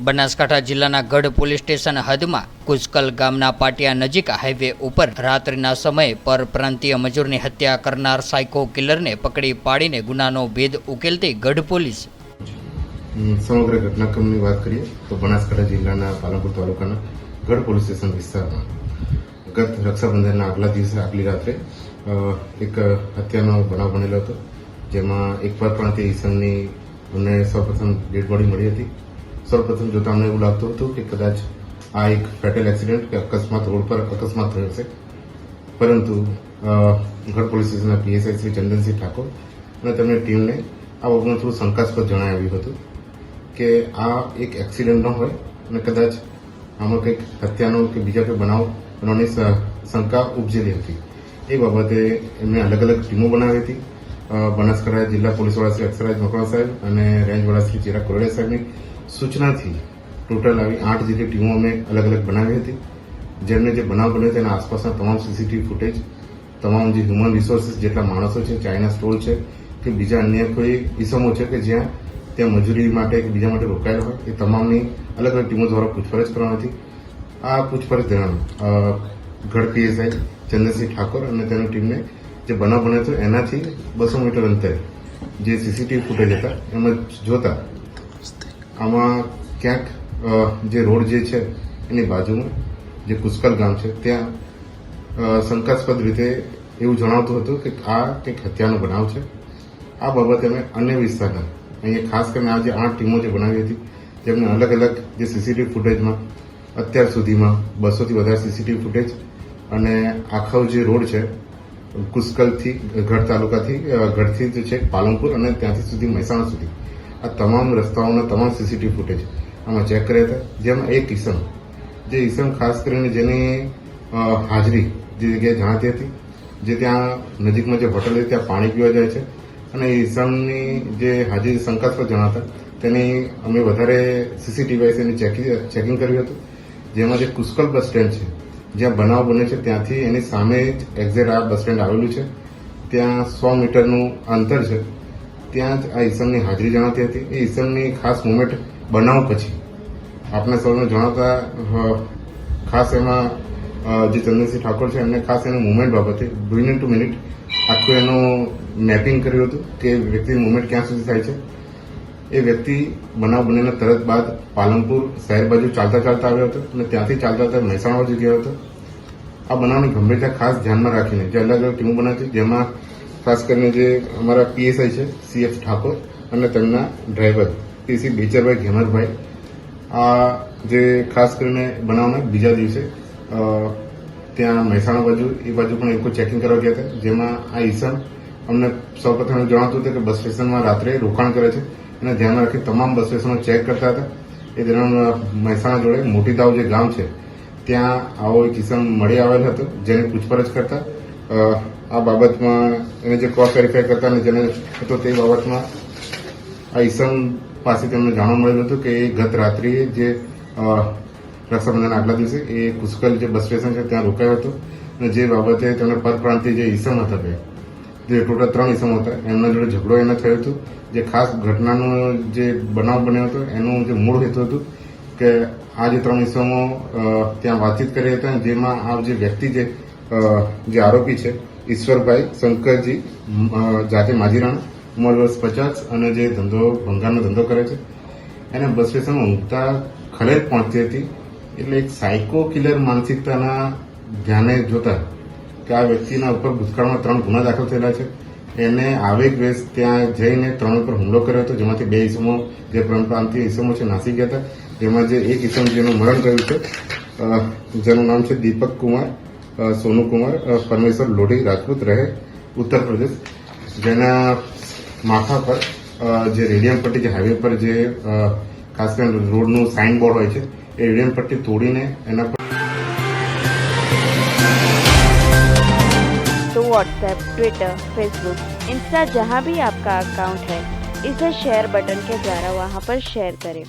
બનાસકાંઠા જિલ્લાના ગઢ police station હદમાં કુસ્કલ ગામના પાટિયા નજીક હાઈવે ઉપર રાત્રિના સમયે પરપ્રાંતીય મજૂરની હત્યા કરનાર સાયકો કિલરને પકડી પાડીને ગુનાનો ભેદ ઉકેલતી ગઢ પોલીસ સમગ્ર ઘટનાક્રમની વાત કરીએ તો બનાસકાંઠા જિલ્લાના પાલનપુર તાલુકાના ગઢ પોલીસ સ્ટેશન વિસ્તારમાં ગત રક્ષાબંધનના આગલા દિવસે આગલી રાત્રે એક હત્યાનો બનાવ બનેલો હતો, જેમાં એક પરપ્રાંતીય ઈસમની અમને સૌપ્રથમ ડેડ બોડી મળી હતી. સૌપ્રથમ જોતા અમને એવું લાગતું હતું કે કદાચ આ એક ફેટલ એક્સિડન્ટ કે અકસ્માત રોડ પર અકસ્માત થયો છે, પરંતુ ગઢ પોલીસ સ્ટેશનના પીએસઆઈ શ્રી ચંદનસિંહ ઠાકોર અને તેમની ટીમને આ બાબતનું થોડું શંકાસ્પદ જણાવ્યું હતું કે આ એક એક્સિડન્ટ ન હોય અને કદાચ આમાં કંઈક હત્યાનો કે બીજા કોઈ બનાવ બનવાની શંકા ઉપજેલી હતી. એ બાબતે એમને અલગ અલગ ટીમો બનાવી હતી. બનાસકાંઠા જિલ્લા પોલીસવાળા શ્રી અક્ષરાજ મકવાણા સાહેબ અને રેન્જવાળા શ્રી ચિરાગ કોરડિયા સાહેબની સૂચનાથી ટોટલ આવી 8 જેટલી ટીમો અમે અલગ અલગ બનાવી હતી, જેમને જે બનાવ બન્યો તેના આસપાસના તમામ સીસીટીવી ફૂટેજ, તમામ જે હ્યુમન રિસોર્સિસ જેટલા માણસો છે, ચાઇના સ્ટોલ છે કે બીજા અન્ય કોઈ ઇસમો છે કે જ્યાં ત્યાં મજૂરી માટે કે બીજા માટે રોકાયેલા હોય, એ તમામની અલગ અલગ ટીમો દ્વારા પૂછપરછ કરવાની હતી. આ પૂછપરછ દરમિયાન ગઢ પીએસઆઈ ચંદનસિંહ ઠાકોર અને તેની ટીમને જે બનાવ બન્યો હતો એનાથી 200 મીટર અંતરે જે સીસીટીવી ફૂટેજ હતા એમાં જોતા આમાં ક્યાંક જે રોડ જે છે એની બાજુમાં જે કુસ્કલ ગામ છે ત્યાં શંકાસ્પદ રીતે એવું જણાવતું હતું કે આ કંઈક હત્યાનો બનાવ છે. આ બાબતે અમે અન્ય વિસ્તારના અહીંયા ખાસ કરીને આ જે 8 ટીમો જે બનાવી હતી, જેમને અલગ અલગ જે સીસીટીવી ફૂટેજમાં અત્યાર સુધીમાં 200થી વધારે સીસીટીવી ફૂટેજ અને આખો જે રોડ છે કુસ્કલથી ગઢ તાલુકાથી ગઢથી જે છે પાલનપુર અને ત્યાંથી સુધી મહેસાણા સુધી આ તમામ રસ્તાઓના તમામ સીસીટીવી ફૂટેજ આમાં ચેક કર્યા હતા. જેમાં એક જે ઈસમ ખાસ કરીને જેની હાજરી જે જગ્યાએ જણાતી હતી, જે ત્યાં નજીકમાં જે હોટલ હતી ત્યાં પાણી પીવા જાય છે અને ઈસમની જે હાજરી શંકાસ્પદ જણાતા તેની અમે વધારે સીસીટીવી એની ચેકિંગ કર્યું હતું. જેમાં જે કુસ્કલ બસ સ્ટેન્ડ છે જ્યાં બનાવ બને છે ત્યાંથી એની સામે જ એક્ઝેક્ટ આ બસ સ્ટેન્ડ આવેલું છે, ત્યાં 100 મીટરનું અંતર છે, ત્યાં જ આ ઈસમની હાજરી જણાતી હતી. એ ઈસમની ખાસ મુવમેન્ટ બનાવ પછી આપને સૌને જણાવતા ખાસ એમાં જે ચંદનસિંહ ઠાકોર છે એમને ખાસ એની મુવમેન્ટ બાબતે મિનિટ ટુ મિનિટ આખું એનું મેપિંગ કર્યું હતું કે વ્યક્તિની મુવમેન્ટ ક્યાં સુધી થાય છે. એ વ્યક્તિ બનાવ બનીને તરત બાદ પાલનપુર શહેર બાજુ ચાલતા આવ્યો હતો અને ત્યાંથી ચાલતા મહેસાણા બાજુ ગયો હતો. આ બનાવની ગંભીરતા ખાસ ધ્યાનમાં રાખીને જે અલગ અલગ ટીમો બનાવી છે, જેમાં ખાસ કરીને જે અમારા પીએસઆઈ છે સીએફ ઠાકોર અને તેમના ડ્રાઈવર પીસી બેચરભાઈ ઘેમરભાઈ, આ જે ખાસ કરીને બનાવના બીજા દિવસે ત્યાં મહેસાણા બાજુ એ બાજુ પણ એક ચેકિંગ કરવા ગયા હતા, જેમાં આ ઈસમ અમને સૌપ્રથમ જણાવતું હતું કે બસ સ્ટેશનમાં રાત્રે રોકાણ કરે છે અને ધ્યાનમાં રાખી તમામ બસ સ્ટેશનો ચેક કરતા હતા. એ દરમિયાન મહેસાણા જોડે મોટી દાવ જે ગામ છે ત્યાં આવો એક ઈસમ મળી આવેલ હતો, જેની પૂછપરછ કરતા આ બાબતમાં એને જે ક્રોસ વેરીફાઈ કરતા અને જેને હતો તે બાબતમાં આ ઈસમ પાસે તેમને જાણવા મળેલું હતું કે એ ગત રાત્રિએ જે રક્ષાબંધન આગલા દિવસે એ કુસ્કલ જે બસ સ્ટેશન છે ત્યાં રોકાયો હતો અને જે બાબતે તેમને પરપ્રાંતીય જે ઈસમ હતા જે ટોટલ 3 ઈસમો હતા એમના જોડે ઝઘડો એને થયો હતો. જે ખાસ ઘટનાનો જે બનાવ બન્યો હતો એનું જે મૂળ હેતુ હતું કે આ જે 3 ઈસમો ત્યાં વાતચીત કરી હતા, જેમાં આ જે વ્યક્તિ જે આરોપી છે ઈશ્વરભાઈ શંકરજી જાતે માજીરાણા, ઉંમર વર્ષ 50 અને જે ભંગારનો ધંધો કરે છે, એને બસ સ્ટેશનમાં ઊંઘતા ખલેલ પહોંચતી હતી. એટલે એક સાયકો કિલર માનસિકતાના ધ્યાને જોતા કે આ વ્યક્તિના ઉપર ભૂતકાળમાં 3 ગુના દાખલ થયેલા છે, એને આવેગવેશ ત્યાં જઈને 3 ઉપર હુમલો કર્યો હતો, જેમાંથી 2 ઈસમો જે પરપ્રાંતીય ઈસમો છે નાસી ગયા હતા. જેમાં જે એક ઈસમ જેનું મરણ કર્યું છે જેનું નામ છે દીપક કુમાર સોનુકુમાર પરમેશ્વર લોઢી રાજપૂત, રહે ઉત્તર પ્રદેશ, જેના માથા પર જે રેડિયમ પટ્ટી જે હાઈવે પર જે ખાસ કરીને રોડનું સાઇન બોર્ડ હોય છે એ રેડિયમ પટ્ટી તોડીને એના પર तो व्हाट्सएप, ट्विटर, फेसबुक, इंस्टा जहाँ भी आपका अकाउंट है, इसे शेयर बटन के द्वारा वहाँ पर शेयर करें.